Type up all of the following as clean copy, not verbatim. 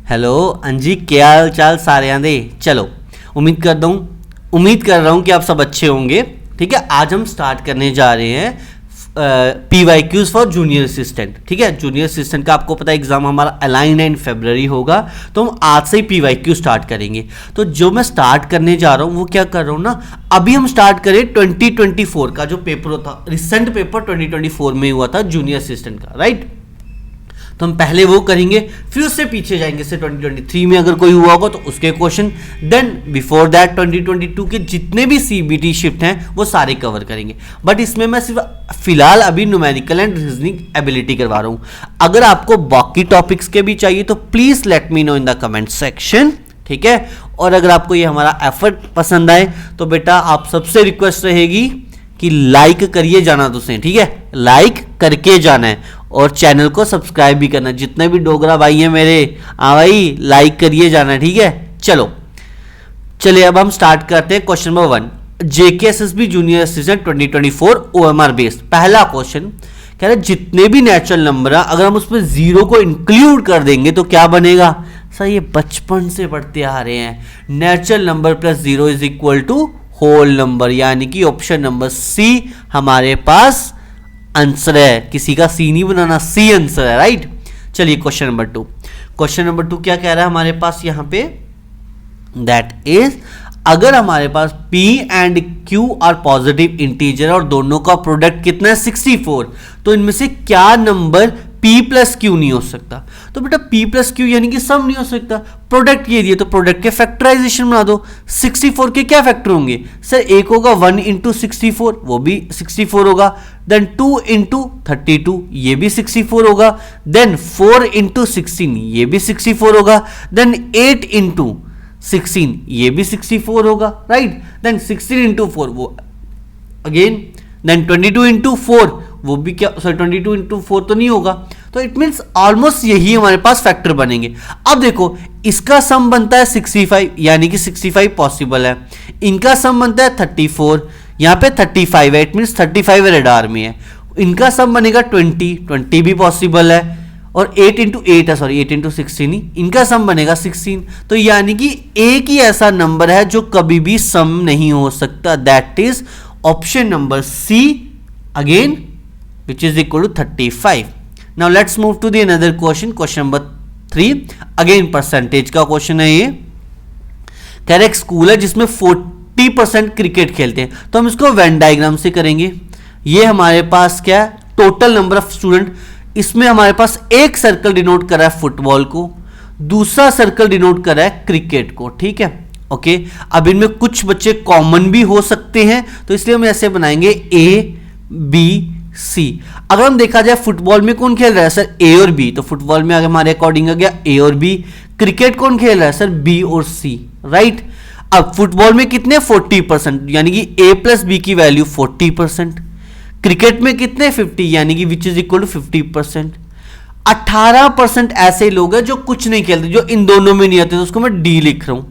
Hello अंजी, क्या हाल चाल सारे दे। चलो उम्मीद कर रहा हूँ कि आप सब अच्छे होंगे। ठीक है, आज हम स्टार्ट करने जा रहे हैं PYQs फॉर जूनियर असिस्टेंट। ठीक है, जूनियर असिस्टेंट का आपको पता है एग्जाम हमारा अलाइन इन फरवरी होगा, तो हम आज से ही PYQ स्टार्ट करेंगे। तो जो मैं स्टार्ट करने जा रहा हूँ वो क्या कर रहा हूँ ना, अभी हम स्टार्ट करें 2024 का जो पेपर था, रिसेंट पेपर 2024 में हुआ था जूनियर असिस्टेंट का, राइट। तो हम पहले वो करेंगे, फिर उससे पीछे जाएंगे से 2023 में अगर कोई हुआ होगा तो उसके क्वेश्चन, देन बिफोर दैट 2022 के जितने भी CBT शिफ्ट हैं वो सारे कवर करेंगे। बट इसमें मैं सिर्फ फिलहाल अभी न्यूमेरिकल एंड रीजनिंग एबिलिटी करवा रहा हूँ। अगर आपको बाकी टॉपिक्स के भी चाहिए तो please let me know in the comment section. ठीक है, और अगर आपको ये हमारा एफर्ट पसंद आए तो बेटा आप सबसे रिक्वेस्ट रहेगी कि लाइक करिए जाना तुझसे। ठीक है, लाइक करके जाना है और चैनल को सब्सक्राइब भी करना। जितने भी डोगरा भाई हैं मेरे, भाई लाइक करिए जाना। ठीक है, चलिए अब हम स्टार्ट करते हैं। Question number 1, JKSSB junior assistant 2024 OMR based. पहला क्वेश्चन कह रहा है जितने भी नेचुरल नंबर है अगर हम उसमें जीरो को इंक्लूड कर देंगे तो क्या बनेगा। सर ये बचपन से पढ़ते आ रहे हैं, natural number plus zero is equal to whole number, यानी कि ऑप्शन नंबर सी हमारे पास आंसर है। किसी का सी नहीं बनाना, सी आंसर है, राइट। चलिए क्वेश्चन नंबर 2। क्वेश्चन नंबर 2 क्या कह रहा है हमारे पास यहां पे, दैट इज अगर हमारे पास P and Q are positive integer और दोनों का प्रोडक्ट कितना है 64, तो इनमें से क्या नंबर P प्लस Q नहीं हो सकता। तो बेटा P प्लस Q यानी कि सम नहीं हो सकता, प्रोडक्ट ये दिए तो प्रोडक्ट के फैक्टराइजेशन बना दो। 64 के क्या फैक्टर होंगे सर, एक होगा 1 इंटू 64 वो भी 64 होगा, देन 2 इंटू 32 ये भी 64 होगा, देन 4 इंटू 16 ये भी 64 होगा, देन 8 इंटू 16 ये भी 64 होगा, राइट। देन 16 इंटू 4 वो अगेन, देन 22 इंटू 4 वो भी क्या, सॉरी 22 इंटू 4 तो नहीं होगा। तो इट मीन्स ऑलमोस्ट यही हमारे पास फैक्टर बनेंगे। अब देखो इसका सम बनता है 65, यानी कि 65 पॉसिबल है। इनका सम बनता है 34, यहाँ पे 35 है, इट मीन्स 35 रेडार में है। इनका सम बनेगा 20 भी पॉसिबल है, और 8 इंटू 8 है, सॉरी 8 इंटू 16 इनका सम बनेगा 16। तो यानी कि एक ही ऐसा नंबर है जो कभी भी सम नहीं हो सकता, that is option number C again which is equal to 35. Now let's move to the another question, question number 3. Again percentage का क्वेश्चन है ये। कह रहे एक स्कूल है जिसमें 40% क्रिकेट खेलते हैं, तो हम इसको वेन डायग्राम से करेंगे। ये हमारे पास क्या है, टोटल नंबर ऑफ स्टूडेंट। इसमें हमारे पास एक सर्कल डिनोट कर रहा है फुटबॉल को, दूसरा सर्कल डिनोट कर रहा है क्रिकेट को। ठीक है, ओके। अब इनमें कुछ बच्चे कॉमन भी हो सकते हैं, तो इसलिए हम ऐसे बनाएंगे ABC। अगर हम देखा जाए फुटबॉल में कौन खेल रहा है सर, A और B, तो फुटबॉल में हमारे अकॉर्डिंग आ गया A और B। क्रिकेट कौन खेल रहा है सर, B और C, राइट। अब फुटबॉल में कितने 40%, यानी कि A प्लस B की वैल्यू 40%। क्रिकेट में कितने 50, यानी कि विच इज इक्वल टू 50%। 18% ऐसे लोग हैं जो कुछ नहीं खेलते, जो इन दोनों में नहीं आते, तो उसको मैं D लिख रहा हूं।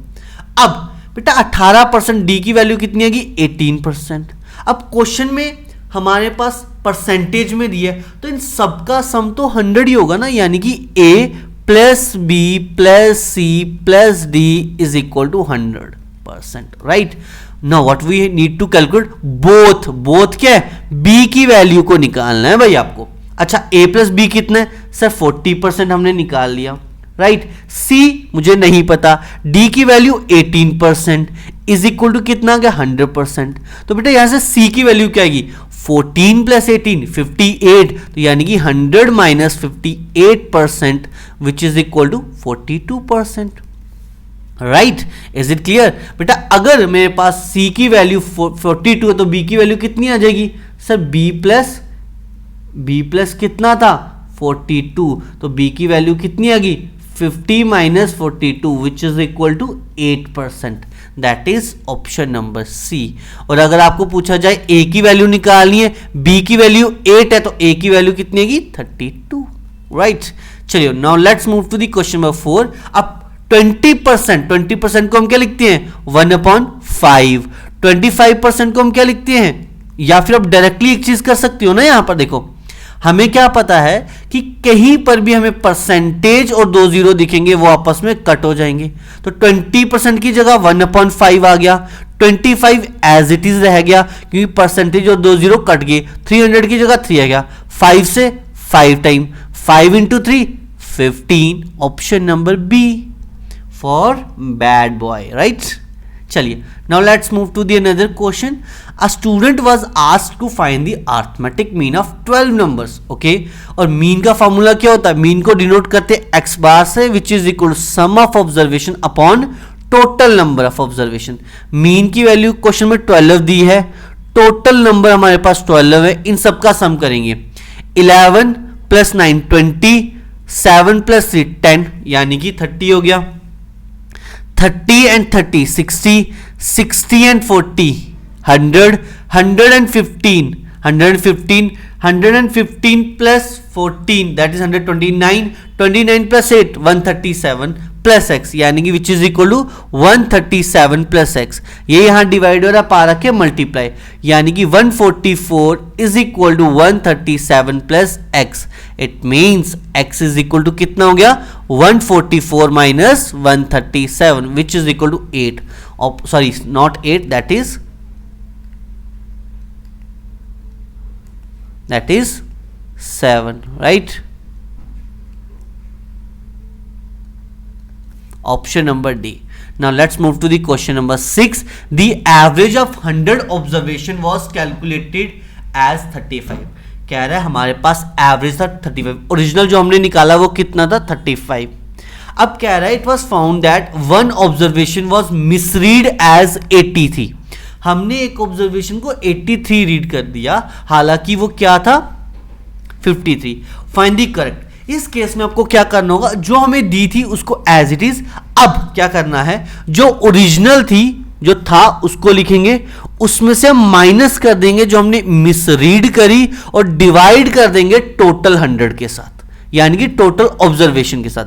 अब बेटा 18% D की वैल्यू कितनी आएगी 18%। अब क्वेश्चन में हमारे पास परसेंटेज में दिया है, तो इन सबका सम तो 100 ही होगा ना, यानी कि A plus B plus C plus D is equal to 100%, right. Now what we need to calculate, both क्या है, B की वैल्यू को निकालना है भाई आपको। अच्छा A प्लस B कितना है सर, 40% हमने निकाल लिया, राइट। C मुझे नहीं पता, D की वैल्यू 18% इज इक्वल टू कितना आ गया 100%। तो बेटा यहां से C की वैल्यू क्या आएगी, 14 प्लस 18 58, तो यानी कि 100 minus 58% which is equal to 42%, right. Is it clear बेटा। अगर मेरे पास C की वैल्यू 42 है तो B की वैल्यू कितनी आ जाएगी सर, B प्लस कितना था 42, तो B की वैल्यू कितनी आ गई 50 minus 42 which is equal to 8%, that is option number C. और अगर आपको पूछा जाए A की वैल्यू निकालनी है, B की वैल्यू 8 है, तो A की वैल्यू कितनी आएगी 32, राइट। चलिए now let's move to the question number 4। अब 20% को हम क्या लिखते हैं 1/5, 25% को हम क्या लिखते हैं, या फिर आप डायरेक्टली एक चीज कर सकते हो ना, यहां पर देखो हमें क्या पता है कि कहीं पर भी हमें परसेंटेज और 2 जीरो दिखेंगे वो आपस में कट हो जाएंगे। तो 20% की जगह 1/5 आ गया, 25 एज इट इज रह गया क्योंकि परसेंटेज और 2 जीरो कट गए। 300 की जगह 3 आ गया, 5 से 5 time, 5 into 3 15। Option number B for bad boy, right. चलिए, now let's move to the another question. A student was asked to find the arithmetic mean of 12 numbers, okay. और mean का formula क्या होता है? मीन को denote करते हैं x bar से, which is equal to sum of observation upon total number of observation. Mean की वैल्यू क्वेश्चन में 12 दी है, टोटल नंबर हमारे पास 12 है, इन सबका सम करेंगे। 11 प्लस 9 20, 7 प्लस 3 10, यानी कि 30 हो गया। 30 and 30 60, 60 and 40 100, 115, 115 plus 14 that is 129, 29 plus 8 137 plus x, यानी कि which is equal to 137 plus x. ये यहां डिवाइड हो रहा, पा रखे मल्टीप्लाई, यानी कि 144 is equal to 137 plus x. It means x is equal to कितना हो गया? 144 minus 137 which is equal to 8। Sorry not 8, that is 7, right? Option number D. Now let's move to the question number 6. The average of 100 observation was calculated as 35. कह रहा है हमारे पास average था 35, original जो हमने निकाला वो कितना था? 35। अब कह रहा है it was found that one observation was misread as 83। हमने एक ऑब्जर्वेशन को 83 रीड कर दिया, हालांकि वो क्या था? 53। Find the correct. इस केस में आपको क्या करना होगा? जो हमें दी थी उसको एज इट इज, अब क्या करना है? जो ओरिजिनल थी, जो था उसको लिखेंगे, उसमें से माइनस कर देंगे जो हमने मिसरीड करी और डिवाइड कर देंगे टोटल 100 के साथ, यानी कि टोटल ऑब्जर्वेशन के साथ,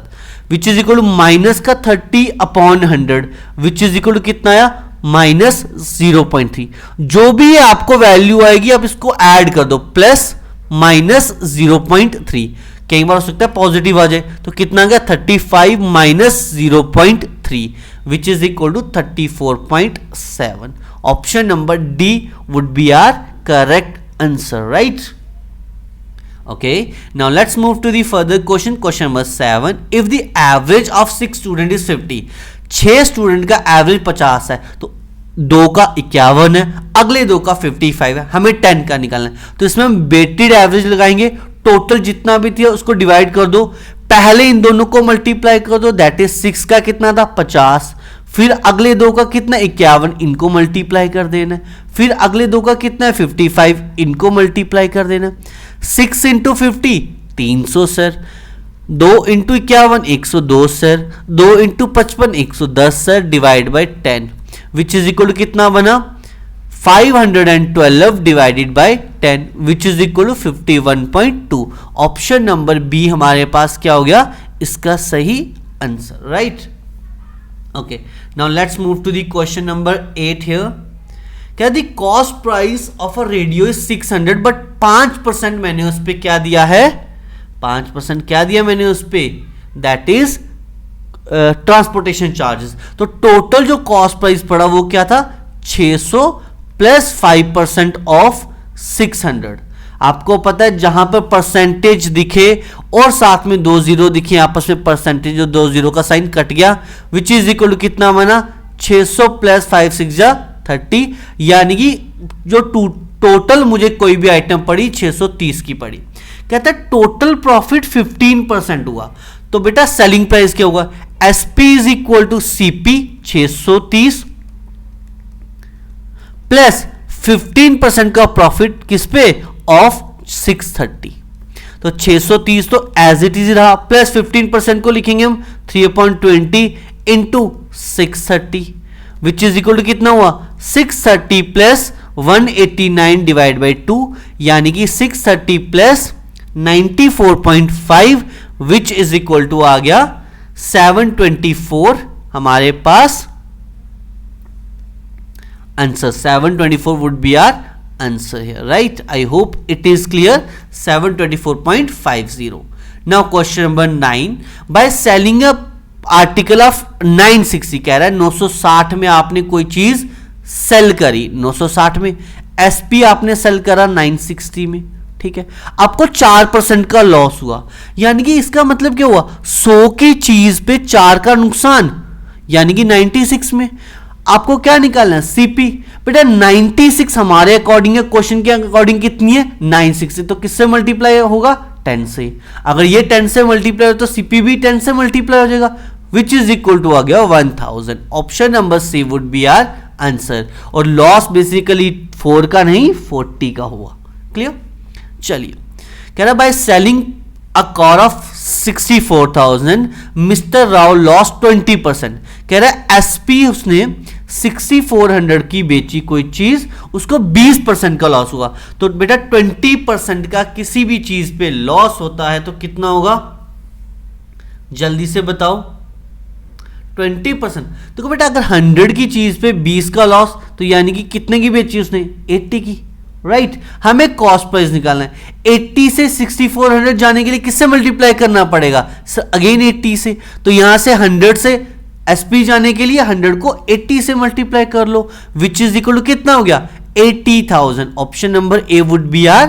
which is equal to minus का 30 upon 100 which is equal to कितना आया? माइनस 0.3। जो भी आपको वैल्यू आएगी आप इसको ऐड कर दो, प्लस माइनस 0.3। कई बार हो सकता है पॉजिटिव आ जाए, तो कितना गया? 35 minus 0.3 which is equal to 34.7। Option number D would be our correct answer, right? Okay, now let's move to the further question. Question number 7. If the average of 6 student is 50, 6 student का average 50 है, तो 2 का 51 है, अगले 2 का 55 है, हमें 10 का निकालना है। तो इसमें हम वेटेड एवरेज लगाएंगे, टोटल जितना भी था उसको डिवाइड कर दो, पहले इन दोनों को मल्टीप्लाई कर दो, दैट इज 6 का कितना था? 50, फिर अगले 2 का कितना? 51, इनको मल्टीप्लाई कर देना, फिर अगले 2 का कितना है? 55, इनको मल्टीप्लाई कर देना। 6 into 50 300 sir, 2 into 51 102 sir, 2 into 55 110 sir, divide by 10 which is equal to कितना बना? 512 divided by 10 which is equal to 51.2। Option number B हमारे पास क्या हो गया? इसका सही answer, right? Okay, now let's move to the question number 8 here. क्या the cost price of a radio is 600 but 5% मैंने उस पे क्या दिया है? 5% क्या दिया मैंने उस पे? That is transportation charges. तो टोटल जो कॉस्ट प्राइस पड़ा वो क्या था? 600 प्लस 5% ऑफ 600। आपको पता है जहां पर परसेंटेज दिखे और साथ में 2 जीरो दिखे, आपस में परसेंटेज और 2 जीरो का साइन कट गया, विच इज इक्वल टू कितना बना? 600 प्लस 5 6 30, यानी कि जो टोटल मुझे कोई भी आइटम पड़ी 630 की पड़ी। कहता है टोटल प्रॉफिट 15% हुआ, तो बेटा सेलिंग प्राइस क्या होगा? SP is equal to CP 630 plus 15% का प्रॉफिट किस पे? ऑफ 630। तो 630 तो एज इट इज रहा, प्लस 15% को लिखेंगे हम 3/20 into 630 which is equal to कितना हुआ? 630 प्लस 189 डिवाइड बाई 2, यानी कि 630 plus 94.5 which is equal to आ गया 724 हमारे पास answer. 724 would be our answer here, right? I hope it is clear. 724.50. Now question number 9, by selling a article of 960, कह रहा है 960 में आपने कोई चीज सेल करी, 960 में एसपी आपने सेल करा 960 में, ठीक है, आपको 4% का लॉस हुआ, यानी कि इसका मतलब क्या हुआ, 100 की चीज पे 4 का नुकसान, यानी कि 96 में आपको क्या निकालना है, सीपी। बेटा 96 हमारे अकॉर्डिंग है, क्वेश्चन के अकॉर्डिंग कितनी है, 960, तो किससे मल्टीप्लाई होगा, 10 से। अगर ये 10 से मल्टीप्लाई हो तो सीपी भी 10 से मल्टीप्लाई हो जाएगा, विच इज इक्वल टू आ गया 1000। Option number C would be our answer. और लॉस बेसिकली 4 का नहीं 40 का हुआ। क्लियर? चलिए, कह रहा by selling a car of 64,000 mister Rao loss 20%। कह रहा है एसपी उसने 6400 की बेची कोई चीज, उसको 20% का लॉस हुआ। तो बेटा 20% का किसी भी चीज पे लॉस होता है तो कितना होगा, जल्दी से बताओ। 20%। तो बेटा अगर 100 की चीज पे 20 का लॉस, तो यानी कि कितने की बेची उसने, 80 की, राइट। हमें कॉस्ट प्राइस निकालना है। 80 से 6400 जाने के लिए किससे मल्टीप्लाई करना पड़ेगा, अगेन 80 से। तो यहां से 100 से एसपी जाने के लिए 100 को 80 से मल्टीप्लाई कर लो, विच इज इक्वल टू कितना हो गया, 80,000। Option number A would be our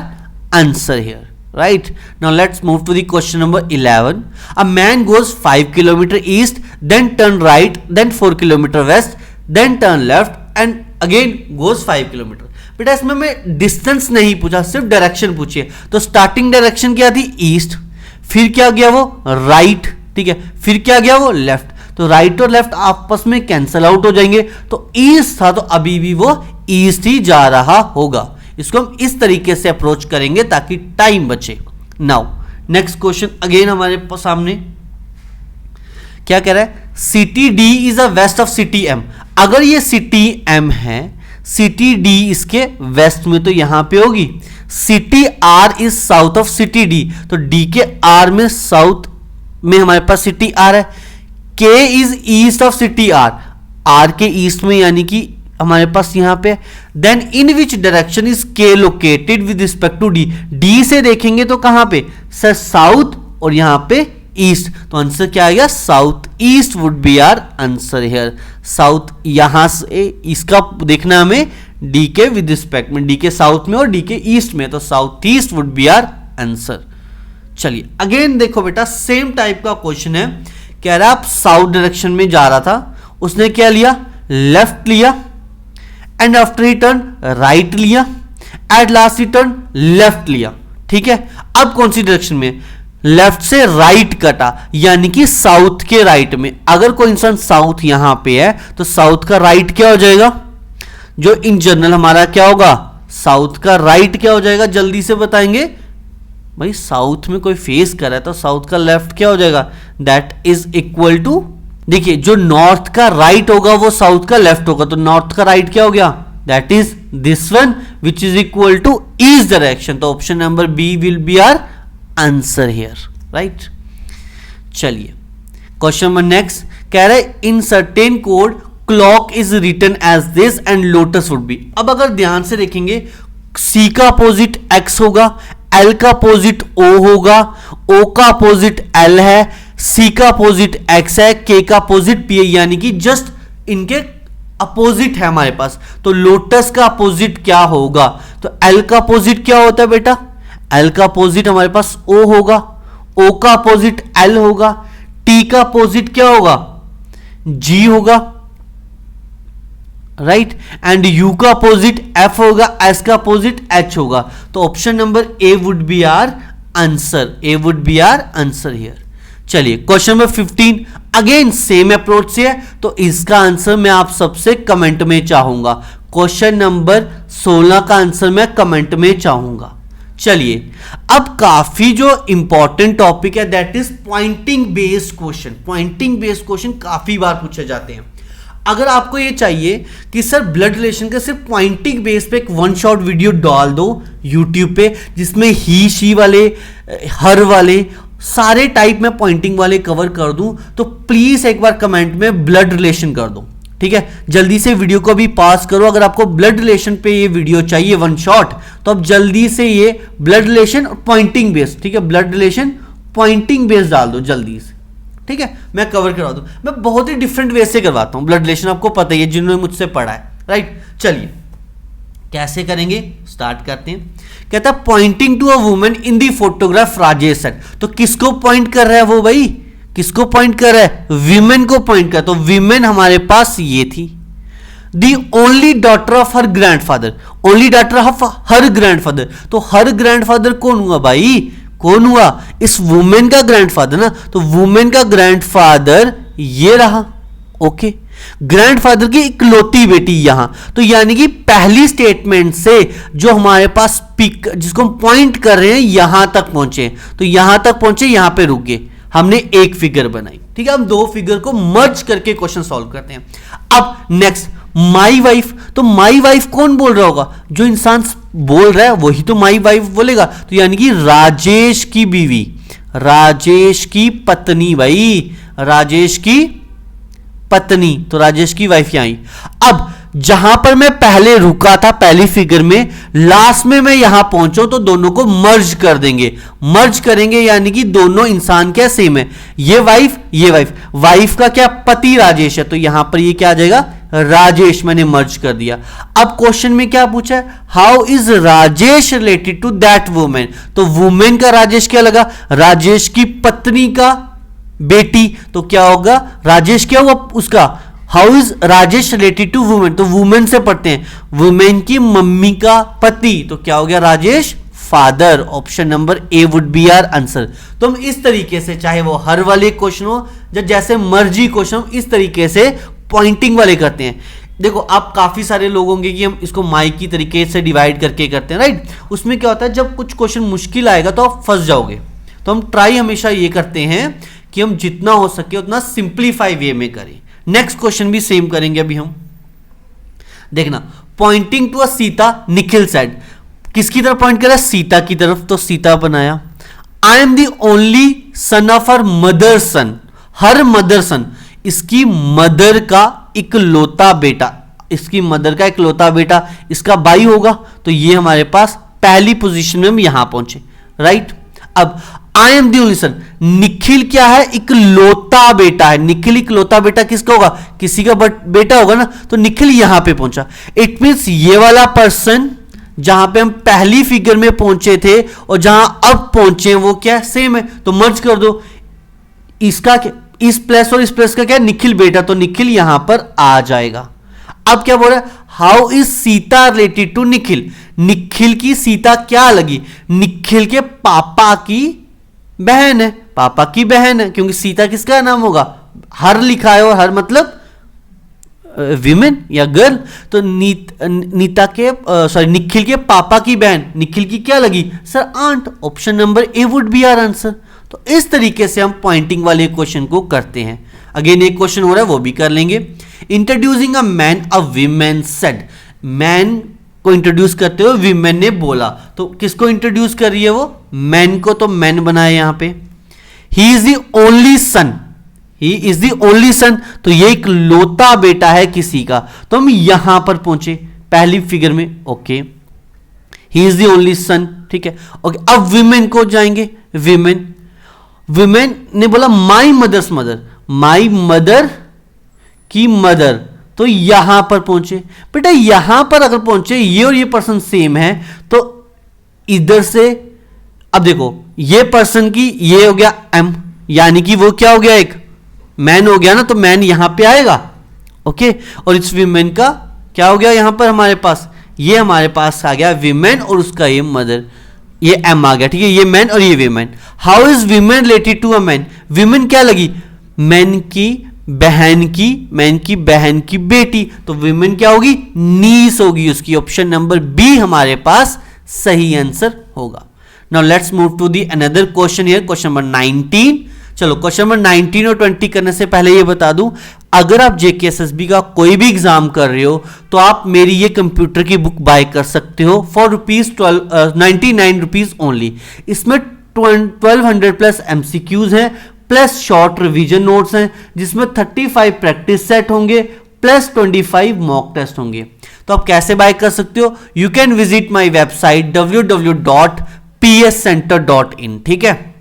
answer here, right? Now let's move to the question number 11. A man goes 5 kilometer east, then turn right, then 4 kilometer west, then turn left and again goes 5 kilometer. बेटा इसमें मैं distance नहीं पूछा, सिर्फ direction पूछी है। तो starting direction क्या थी, ईस्ट, फिर क्या गया वो राइट, ठीक है, फिर क्या गया वो लेफ्ट। तो राइट और लेफ्ट आपस में कैंसल आउट हो जाएंगे, तो ईस्ट था तो अभी भी वो ईस्ट ही जा रहा होगा। इसको हम इस तरीके से अप्रोच करेंगे ताकि टाइम बचे। नाउ नेक्स्ट क्वेश्चन अगेन हमारे सामने क्या कह रहा है, city D is a west of city M. अगर ये सिटी एम है, सिटी डी इसके वेस्ट में, तो यहां पे होगी। City R is south of city D, तो डी के आर में साउथ में हमारे पास सिटी आर है। K is east of city R, R के ईस्ट में यानी कि हमारे पास यहां पे। Then in which direction is K located with respect to D, D से देखेंगे तो कहां पे सर, साउथ, और यहां पे ईस्ट। तो आंसर क्या आ गया, south east would be our answer here. South यहां से इसका देखना हमें डी के विद रिस्पेक्ट में, डी के साउथ में और डी के ईस्ट में, तो south east would be our answer. चलिए अगेन देखो बेटा सेम टाइप का क्वेश्चन है, कह रहा आप साउथ डायरेक्शन में जा रहा था, उसने क्या लिया, लेफ्ट लिया, एंड आफ्टर रिटर्न राइट लिया, एट लास्ट रिटर्न लेफ्ट लिया, ठीक है। अब कौन सी डायरेक्शन में, लेफ्ट से राइट कटा, यानी कि साउथ के राइट में। अगर कोई इंसान साउथ यहां पे है तो साउथ का राइट क्या हो जाएगा, जो इन जनरल हमारा क्या होगा, साउथ का राइट क्या हो जाएगा, जल्दी से बताएंगे भाई। साउथ में कोई फेस कर रहा है तो साउथ का लेफ्ट क्या हो जाएगा, दैट इज इक्वल टू, देखिए जो नॉर्थ का राइट होगा वो साउथ का लेफ्ट होगा, तो नॉर्थ का राइट क्या हो गया, that is this one which is equal to east direction. तो option number B will be our answer here, right. चलिए क्वेश्चन नंबर नेक्स्ट, कह रहा है in certain code clock is written as this and lotus would be. अब अगर ध्यान से देखेंगे, सी का अपोजिट एक्स होगा, एल का अपोजिट ओ होगा, ओ का अपोजिट एल है, सी का अपोजिट एक्स है, के का अपोजिट पी है, यानी कि जस्ट इनके अपोजिट है हमारे पास। तो लोटस का अपोजिट क्या होगा, तो एल का अपोजिट क्या होता है बेटा, एल का अपोजिट हमारे पास ओ होगा, ओ का अपोजिट एल होगा, टी का अपोजिट क्या होगा, जी होगा, राइट, एंड यू का अपोजिट एफ होगा, एस का अपोजिट एच होगा। तो option number A would be our answer, A would be our answer here. चलिए question number 15 again same approach से है, तो इसका आंसर मैं आप सबसे कमेंट में चाहूंगा। क्वेश्चन नंबर 16 का आंसर मैं कमेंट में चाहूंगा। चलिए अब काफी जो इंपॉर्टेंट टॉपिक है that is pointing based question. Pointing based question काफी बार पूछे जाते हैं। अगर आपको ये चाहिए कि सर ब्लड रिलेशन का सिर्फ पॉइंटिंग बेस पे एक वन शॉट वीडियो डाल दो यूट्यूब पे, जिसमें ही शी वाले हर वाले सारे टाइप में पॉइंटिंग वाले कवर कर दूं, तो प्लीज एक बार कमेंट में ब्लड रिलेशन कर दो, ठीक है। जल्दी से वीडियो को भी पास करो। अगर आपको ब्लड रिलेशन पे ये वीडियो चाहिए वन शॉट, तो अब जल्दी से ये ब्लड रिलेशन और पॉइंटिंग बेस, ठीक है, ब्लड रिलेशन पॉइंटिंग बेस डाल दो जल्दी से, ठीक है, मैं कवर करवा दूं। मैं बहुत ही डिफरेंट वे से करवाता हूं ब्लड रिलेशन, आपको पता ही है जिन्होंने मुझसे पढ़ा है, राइट। चलिए कैसे करेंगे, स्टार्ट करते हैं। कहता है pointing to a woman in the photograph Rajesh said. तो किसको पॉइंट कर रहा है वो भाई, किसको पॉइंट कर रहा है, विमेन को पॉइंट कर। तो विमेन हमारे पास ये थी, the only daughter of her grandfather, only daughter of her grandfather. तो हर ग्रैंडफादर कौन हुआ भाई, कौन हुआ, इस वुमेन का ग्रैंडफादर ना। तो वुमेन का ग्रैंडफादर ये रहा, ओके। ग्रैंडफादर की इकलौती बेटी यहां, तो यानी कि पहली स्टेटमेंट से जो हमारे पास पिक, जिसको हम पॉइंट कर रहे हैं, यहां तक पहुंचे। तो यहां तक पहुंचे, यहां पे रुक गए, हमने एक फिगर बनाई, ठीक है। हम दो फिगर को मर्ज करके क्वेश्चन सॉल्व करते हैं। अब नेक्स्ट माई वाइफ। तो माई वाइफ कौन बोल रहा होगा, जो इंसान बोल रहा है वही तो माई वाइफ बोलेगा। तो यानी कि राजेश की बीवी, राजेश की पत्नी, भाई राजेश की पत्नी, तो राजेश की वाइफ यहां आई। अब जहां पर मैं पहले रुका था पहली फिगर में, लास्ट में मैं यहां पहुंचा तो दोनों को मर्ज कर देंगे, मर्ज करेंगे, यानी कि दोनों इंसान क्या सेम है, ये वाइफ ये वाइफ, वाइफ का क्या पति राजेश है, तो यहां पर ये क्या आ जाएगा राजेश, मैंने मर्ज कर दिया। अब क्वेश्चन में क्या पूछा है, how is Rajesh related to that women. तो वुमेन का राजेश क्या लगा, राजेश की पत्नी का बेटी, तो क्या होगा राजेश क्या हुआ उसका, how is Rajesh related to women. तो वुमेन से पढ़ते हैं, वुमेन की मम्मी का पति, तो क्या हो गया Rajesh father. Option number A would be our answer. तो हम इस तरीके से, चाहे वो हर वाले क्वेश्चन हो या जैसे मर्जी क्वेश्चन, इस तरीके से पॉइंटिंग वाले करते हैं। देखो आप काफी सारे लोग होंगे कि हम इसको माइक की तरीके से डिवाइड करके करते हैं, राइट। उसमें क्या होता है, जब कुछ क्वेश्चन मुश्किल आएगा तो आप फंस जाओगे। तो हम ट्राई हमेशा ये करते हैं कि हम जितना हो सके उतना सिंप्लीफाई वे में करें। नेक्स्ट क्वेश्चन भी सेम करेंगे अभी हम, देखना। Pointing to a Sita Nikhil said. किसकी तरफ पॉइंट कर रहा है, सीता की तरफ, तो सीता बनाया। I am the only son of her mother sun, her mother सन, इसकी मदर का इकलौता बेटा, इसकी मदर का इकलौता बेटा, इसका भाई होगा। तो ये हमारे पास पहली पोजीशन में हम यहां पहुंचे, राइट। अब I am the only son, Nikhil क्या है, इकलौता बेटा है। निखिल इकलौता बेटा किसका होगा, किसी का बेटा होगा ना, तो निखिल यहां पे पहुंचा। इट मींस ये वाला पर्सन जहां पे हम पहली फिगर में पहुंचे थे और जहां अब पहुंचे वो क्या सेम है, तो मर्ज कर दो। इसका क्या, इस प्लस और इस प्लस का क्या, निखिल बेटा, तो निखिल यहां पर आ जाएगा। अब क्या बोल रहा है, how is Sita related to Nikhil. Nikhil की सीता क्या लगी, निखिल के पापा की बहन है, पापा की बहन है, क्योंकि सीता किसका नाम होगा, हर लिखा है, और हर मतलब विमेन या गर्ल। तो नीता के सॉरी निखिल के पापा की बहन, निखिल की क्या लगी sir, aunt. Option number A would be our answer. तो इस तरीके से हम पॉइंटिंग वाले क्वेश्चन को करते हैं। अगेन एक क्वेश्चन हो रहा है वो भी कर लेंगे। Introducing a man a women said. Man को इंट्रोड्यूस करते हुए विमेन ने बोला, तो किसको इंट्रोड्यूस कर रही है वो, मैन को, तो मैन बनाया यहां पे। He is the only son, he is the only son, तो ये एक लौता बेटा है किसी का। तो हम यहां पर पहुंचे पहली फिगर में, okay. He is the only son, ठीक है, ओके। अब विमेन को जाएंगे, विमेन, विमेन ने बोला my mother's mother, my mother की मदर, तो यहां पर पहुंचे। बेटा यहां पर अगर पहुंचे, ये और ये पर्सन सेम है, तो इधर से अब देखो ये पर्सन की ये हो गया एम, यानी कि वो क्या हो गया, एक मैन हो गया ना, तो मैन यहां पे आएगा, ओके। और इस विमेन का क्या हो गया यहां पर हमारे पास, ये हमारे पास आ गया विमेन और उसका ये मदर, ये एम आ गया, ठीक है, ये मैन और ये women. How is women related to a man. Women क्या लगी, मैन की बहन की, मैन की बहन की बेटी, तो विमेन क्या होगी, नीस होगी उसकी। ऑप्शन नंबर बी हमारे पास सही आंसर होगा। Now let's move to the another question here, question number 19। चलो क्वेश्चन नंबर 19 और 20 करने से पहले ये बता दूं, अगर आप जेकेएसएसबी का कोई भी एग्जाम कर रहे हो तो आप मेरी ये कंप्यूटर की बुक बाय कर सकते हो फॉर ₹99 ओनली। इसमें 1200 प्लस एमसीक्यूज हैं, प्लस शॉर्ट रिवीजन नोट्स हैं, जिसमें 35 प्रैक्टिस सेट होंगे, प्लस 25 मॉक टेस्ट होंगे। तो आप कैसे बाय कर सकते हो, you can visit my website www.pscenter.in, ठीक है।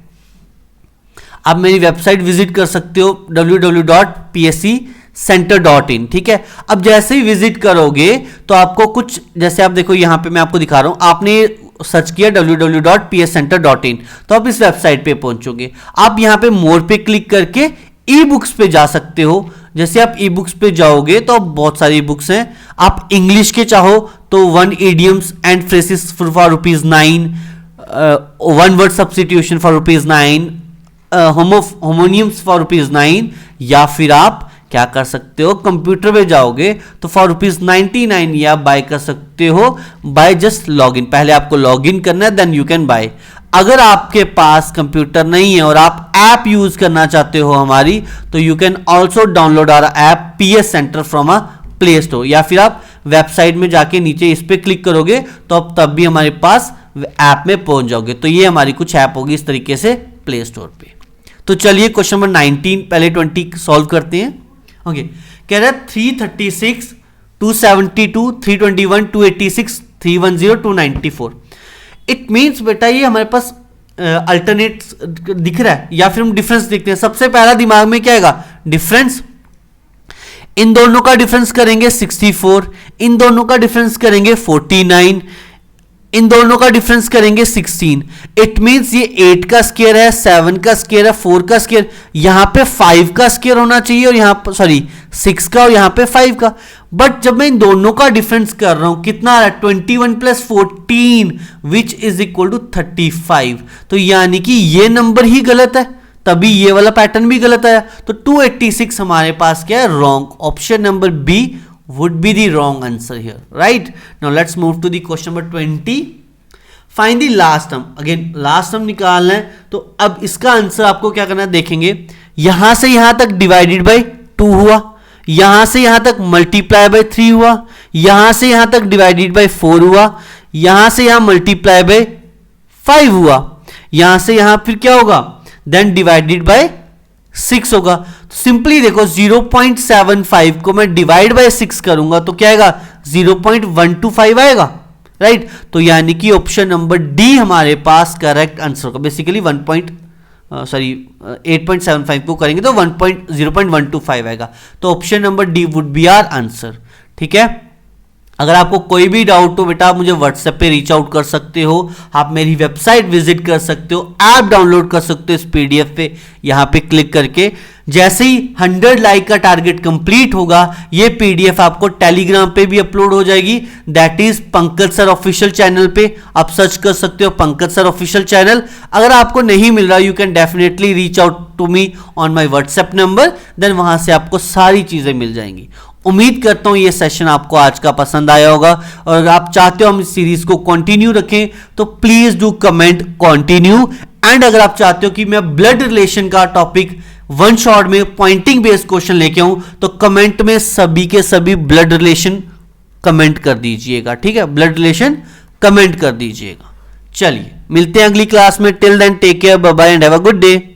आप मेरी वेबसाइट विजिट कर सकते हो www.psccenter.in, ठीक है। अब जैसे ही विजिट करोगे तो आपको कुछ, जैसे आप देखो यहाँ पे मैं आपको दिखा रहा हूं, आपने सर्च किया www.psccenter.in तो आप इस वेबसाइट पे पहुंचोगे। आप यहाँ पे मोर पे क्लिक करके ई बुक्स पे जा सकते हो। जैसे आप ई बुक्स पे जाओगे तो बहुत सारी बुक्स हैं। आप इंग्लिश के चाहो तो 1 idioms and phrases for ₹9, 1 word substitution for ₹9, homonyms for ₹9, या फिर आप क्या कर सकते हो, कंप्यूटर पे जाओगे तो फॉर ₹99 ये आप बाय कर सकते हो बाय जस्ट लॉग इन। पहले आपको लॉग इन करना है, देन यू कैन बाय। अगर आपके पास कंप्यूटर नहीं है और आप ऐप यूज करना चाहते हो हमारी, तो you can also download our app PS Center from a play store, या फिर आप वेबसाइट में जाके नीचे इस पे क्लिक करोगे तो आप तब भी हमारे पास ऐप में पहुंच जाओगे। तो ये हमारी कुछ ऐप होगी इस तरीके से प्ले स्टोर पे। तो चलिए क्वेश्चन नंबर 19 पहले 20 सॉल्व करते हैं। ओके, कह रहा है 336, 272, 321, 286, 310, 294। इट मीन्स बेटा ये हमारे पास अल्टरनेट दिख रहा है या फिर हम डिफरेंस देखते हैं। सबसे पहला दिमाग में क्या आएगा, डिफरेंस। इन दोनों का डिफरेंस करेंगे 64, इन दोनों का डिफरेंस करेंगे 49, इन दोनों का डिफरेंस करेंगे 16। इट मींस ये 8 का स्क्वायर है, 7 का स्क्वायर है, 4 का स्क्वायर, यहां पे 5 का स्क्वायर होना चाहिए और यहां पर 6 का और यहां पे 5 का। बट जब मैं इन दोनों का डिफरेंस कर रहा हूं कितना आ रहा है, 21 + 14 विच इज इक्वल टू 35। तो यानी कि ये नंबर ही गलत है, तभी ये वाला पैटर्न भी गलत आया। तो 286 हमारे पास क्या है, wrong. Option number B would be the wrong answer here, right? Now let's move to the question number 20. Find the last term. Again last term निकालना है, तो अब इसका आंसर आपको क्या करना है, देखेंगे यहां से यहां तक डिवाइडेड बाय 2 हुआ, यहां से यहां तक मल्टीप्लाई बाय 3 हुआ, यहां से यहां तक डिवाइडेड बाय 4 हुआ, यहां से यहां मल्टीप्लाई बाय 5 हुआ, यहां से यहां फिर क्या होगा, देन डिवाइडेड बाय 6 होगा। तो सिंपली देखो 0.75 को मैं डिवाइड बाय 6 करूंगा तो क्या आएगा, 0.125 आएगा, राइट। तो यानी कि ऑप्शन नंबर डी हमारे पास करेक्ट आंसर होगा। बेसिकली 8.75 को करेंगे तो 0.125 आएगा। तो option number D would be our answer, ठीक है। अगर आपको कोई भी डाउट हो बेटा आप मुझे व्हाट्सएप पे रीच आउट कर सकते हो, आप मेरी वेबसाइट विजिट कर सकते हो, ऐप डाउनलोड कर सकते हो इस PDF पे यहां पे क्लिक करके। जैसे ही 100 लाइक का टारगेट कंप्लीट होगा ये PDF आपको टेलीग्राम पे भी अपलोड हो जाएगी, that is Pankaj sir official channel पे। आप सर्च कर सकते हो पंकज सर ऑफिशियल चैनल। अगर आपको नहीं मिल रहा, you can definitely reach out to me on my WhatsApp number, then वहां से आपको सारी चीजें मिल जाएंगी। उम्मीद करता हूं ये सेशन आपको आज का पसंद आया होगा, और अगर आप चाहते हो हम इस सीरीज को कंटिन्यू रखें तो please do comment continue. And अगर आप चाहते हो कि मैं ब्लड रिलेशन का टॉपिक 1 शॉट में पॉइंटिंग बेस्ड क्वेश्चन लेके आऊं तो कमेंट में सभी के सभी ब्लड रिलेशन कमेंट कर दीजिएगा, ठीक है, ब्लड रिलेशन कमेंट कर दीजिएगा। चलिए मिलते हैं अगली क्लास में, till then take care, bye bye and have a good day.